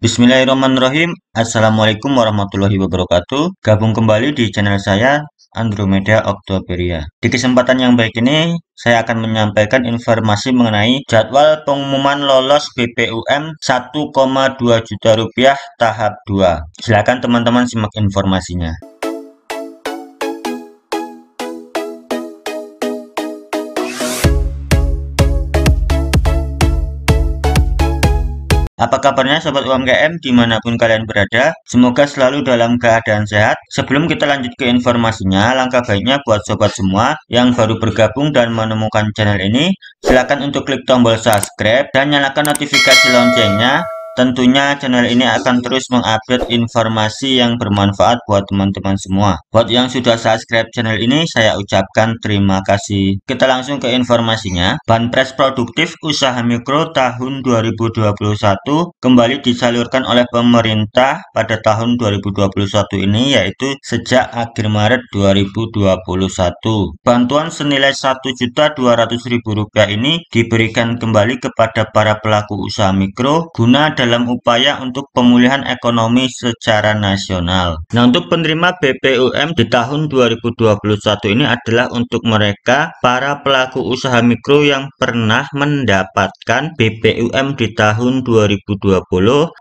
Bismillahirrahmanirrahim. Assalamualaikum warahmatullahi wabarakatuh. Gabung kembali di channel saya Andromeda Octoberia. Di kesempatan yang baik ini, saya akan menyampaikan informasi mengenai jadwal pengumuman lolos BPUM 1,2 juta rupiah tahap 2. Silakan teman-teman simak informasinya. Apa kabarnya sobat UMKM dimanapun kalian berada? Semoga selalu dalam keadaan sehat. Sebelum kita lanjut ke informasinya, langkah baiknya buat sobat semua yang baru bergabung dan menemukan channel ini, silakan untuk klik tombol subscribe dan nyalakan notifikasi loncengnya. Tentunya channel ini akan terus mengupdate informasi yang bermanfaat buat teman-teman semua. Buat yang sudah subscribe channel ini, saya ucapkan terima kasih. Kita langsung ke informasinya. Banpres produktif usaha mikro tahun 2021 kembali disalurkan oleh pemerintah pada tahun 2021 ini, yaitu sejak akhir Maret 2021. Bantuan senilai Rp1.200.000 ini diberikan kembali kepada para pelaku usaha mikro guna dalam upaya untuk pemulihan ekonomi secara nasional. Nah, untuk penerima BPUM di tahun 2021 ini adalah untuk mereka para pelaku usaha mikro yang pernah mendapatkan BPUM di tahun 2020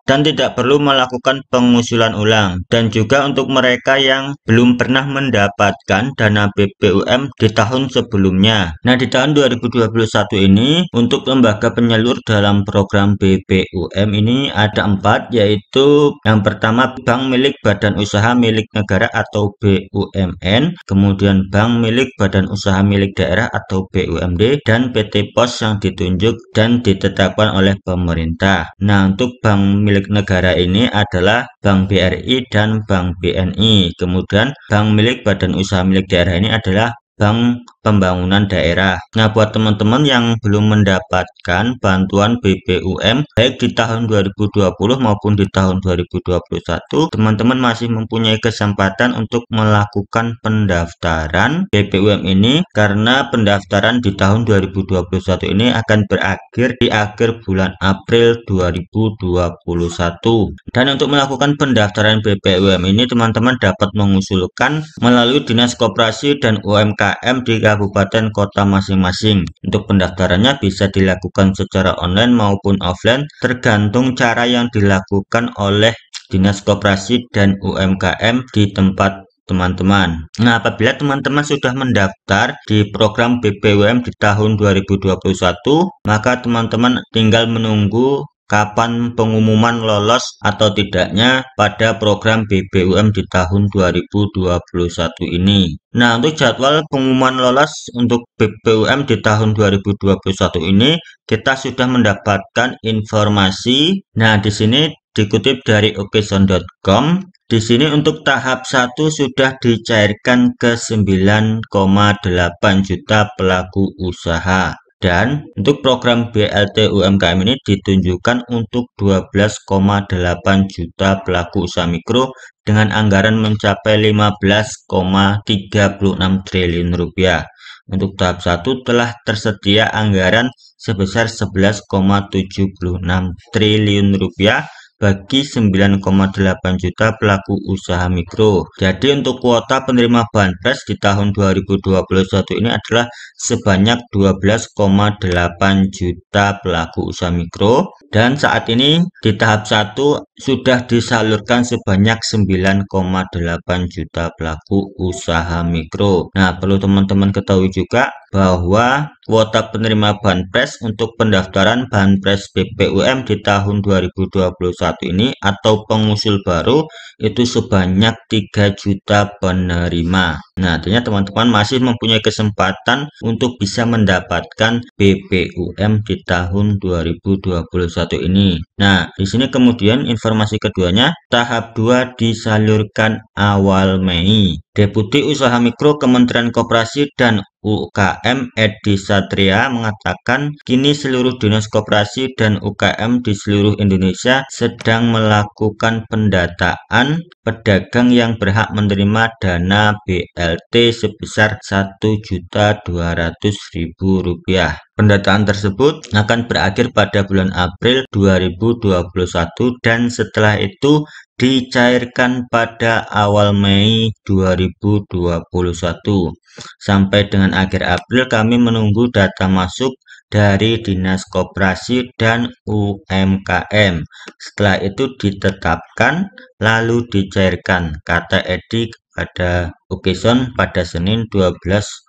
dan tidak perlu melakukan pengusulan ulang, dan juga untuk mereka yang belum pernah mendapatkan dana BPUM di tahun sebelumnya. Nah, di tahun 2021 ini untuk lembaga penyalur dalam program BPUM ini ada 4, yaitu yang pertama bank milik badan usaha milik negara atau BUMN, kemudian bank milik badan usaha milik daerah atau BUMD, dan PT Pos yang ditunjuk dan ditetapkan oleh pemerintah. Nah, untuk bank milik negara ini adalah Bank BRI dan Bank BNI, kemudian bank milik badan usaha milik daerah ini adalah Bank Pembangunan Daerah. Nah, buat teman-teman yang belum mendapatkan bantuan BPUM baik di tahun 2020 maupun di tahun 2021, teman-teman masih mempunyai kesempatan untuk melakukan pendaftaran BPUM ini, karena pendaftaran di tahun 2021 ini akan berakhir di akhir bulan April 2021. Dan untuk melakukan pendaftaran BPUM ini, teman-teman dapat mengusulkan melalui Dinas Koperasi dan UMKM di kabupaten kota masing-masing. Untuk pendaftarannya bisa dilakukan secara online maupun offline, tergantung cara yang dilakukan oleh Dinas Koperasi dan UMKM di tempat teman-teman. Nah, apabila teman-teman sudah mendaftar di program BPUM di tahun 2021, maka teman-teman tinggal menunggu kapan pengumuman lolos atau tidaknya pada program BPUM di tahun 2021 ini. Nah, untuk jadwal pengumuman lolos untuk BPUM di tahun 2021 ini kita sudah mendapatkan informasi. Nah, di sini dikutip dari okson.com. Di sini untuk tahap 1 sudah dicairkan ke 9,8 juta pelaku usaha. Dan untuk program BLT UMKM ini ditunjukkan untuk 12,8 juta pelaku usaha mikro dengan anggaran mencapai 15,36 triliun rupiah. Untuk tahap 1 telah tersedia anggaran sebesar 11,76 triliun rupiah bagi 9,8 juta pelaku usaha mikro. Jadi untuk kuota penerima banpres di tahun 2021 ini adalah sebanyak 12,8 juta pelaku usaha mikro, dan saat ini di tahap 1 sudah disalurkan sebanyak 9,8 juta pelaku usaha mikro. Nah, perlu teman-teman ketahui juga bahwa kuota penerima banpres untuk pendaftaran banpres BPUM di tahun 2021 ini atau pengusul baru itu sebanyak 3 juta penerima. Nah, artinya teman-teman masih mempunyai kesempatan untuk bisa mendapatkan BPUM di tahun 2021 ini. Nah, di sini kemudian informasi keduanya, tahap 2 disalurkan awal Mei. Deputi Usaha Mikro Kementerian Koperasi dan UKM Edi Satria mengatakan kini seluruh dinas koperasi dan UKM di seluruh Indonesia sedang melakukan pendataan pedagang yang berhak menerima dana BLT sebesar Rp1.200.000. Pendataan tersebut akan berakhir pada bulan April 2021 dan setelah itu dicairkan pada awal Mei 2021. Sampai dengan akhir April kami menunggu data masuk dari Dinas Koperasi dan UMKM. Setelah itu ditetapkan lalu dicairkan, kata Edi kepada Ukison pada Senin 12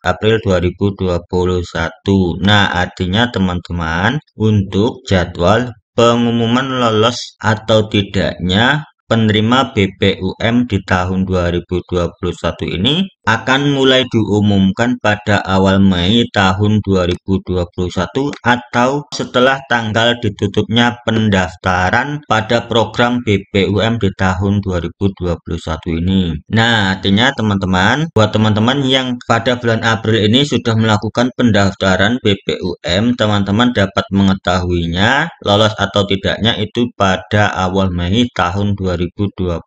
April 2021. Nah, artinya teman-teman, untuk jadwal pengumuman lolos atau tidaknya penerima BPUM di tahun 2021 ini akan mulai diumumkan pada awal Mei tahun 2021 atau setelah tanggal ditutupnya pendaftaran pada program BPUM di tahun 2021 ini. Nah, artinya teman-teman, buat teman-teman yang pada bulan April ini sudah melakukan pendaftaran BPUM, teman-teman dapat mengetahuinya lolos atau tidaknya itu pada awal Mei tahun 2021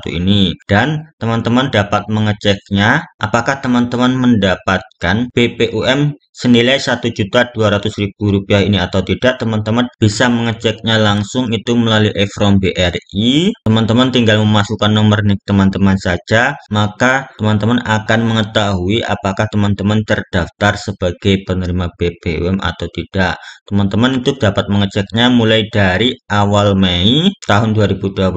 ini. Dan teman-teman dapat mengeceknya apakah teman-teman mendapatkan BPUM senilai Rp1.200.000 ini atau tidak. Teman-teman bisa mengeceknya langsung itu melalui e-from BRI. Teman-teman tinggal memasukkan nomor NIK teman-teman saja, maka teman-teman akan mengetahui apakah teman-teman terdaftar sebagai penerima BPUM atau tidak. Teman-teman itu dapat mengeceknya mulai dari awal Mei tahun 2021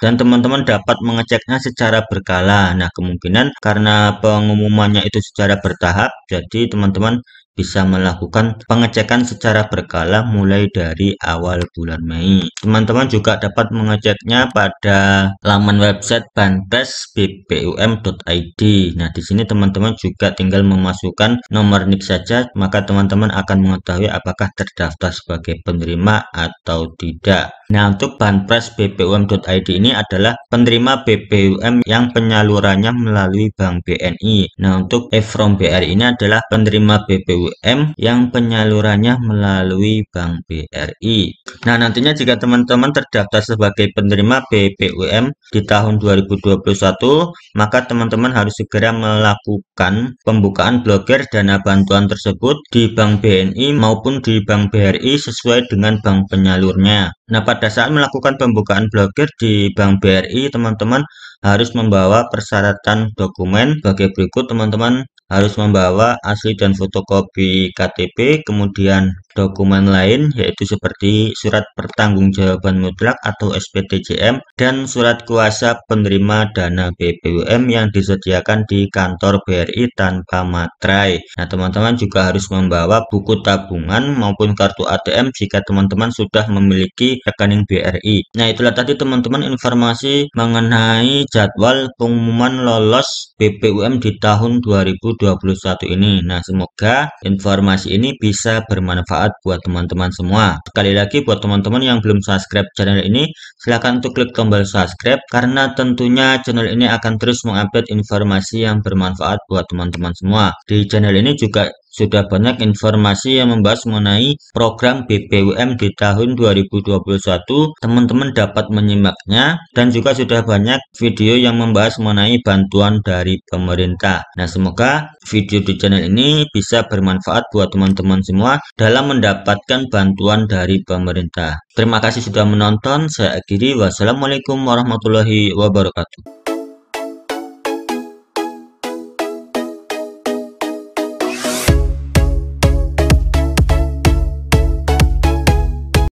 dan teman-teman dapat mengeceknya secara berkala. Nah, kemungkinan karena pengumumannya itu secara bertahap, jadi teman-teman bisa melakukan pengecekan secara berkala mulai dari awal bulan Mei. Teman-teman juga dapat mengeceknya pada laman website banpres.bpum.id. Nah, di sini teman-teman juga tinggal memasukkan nomor NIK saja, maka teman-teman akan mengetahui apakah terdaftar sebagai penerima atau tidak. Nah, untuk Banpres BPUM.id ini adalah penerima BPUM yang penyalurannya melalui Bank BNI. Nah, untuk e-from BRI ini adalah penerima BPUM yang penyalurannya melalui Bank BRI. Nah, nantinya jika teman-teman terdaftar sebagai penerima BPUM di tahun 2021, maka teman-teman harus segera melakukan pembukaan blokir dana bantuan tersebut di Bank BNI maupun di Bank BRI sesuai dengan bank penyalurnya. Nah, pada saat melakukan pembukaan blokir di Bank BRI, teman-teman harus membawa persyaratan dokumen sebagai berikut. Teman-teman harus membawa asli dan fotokopi KTP, kemudian dokumen lain yaitu seperti surat pertanggungjawaban mutlak atau SPTJM dan surat kuasa penerima dana BPUM yang disediakan di kantor BRI tanpa materai. Nah, teman-teman juga harus membawa buku tabungan maupun kartu ATM jika teman-teman sudah memiliki rekening BRI. Nah, itulah tadi teman-teman informasi mengenai jadwal pengumuman lolos BPUM di tahun 2021 ini. Nah, semoga informasi ini bisa bermanfaat buat teman-teman semua. Sekali lagi buat teman-teman yang belum subscribe channel ini, silahkan untuk klik tombol subscribe karena tentunya channel ini akan terus mengupdate informasi yang bermanfaat buat teman-teman semua. Di channel ini juga sudah banyak informasi yang membahas mengenai program BPUM di tahun 2021. Teman-teman dapat menyimaknya dan juga sudah banyak video yang membahas mengenai bantuan dari pemerintah. Nah, semoga video di channel ini bisa bermanfaat buat teman-teman semua dalam mendapatkan bantuan dari pemerintah. Terima kasih sudah menonton. Saya akhiri. Wassalamualaikum warahmatullahi wabarakatuh.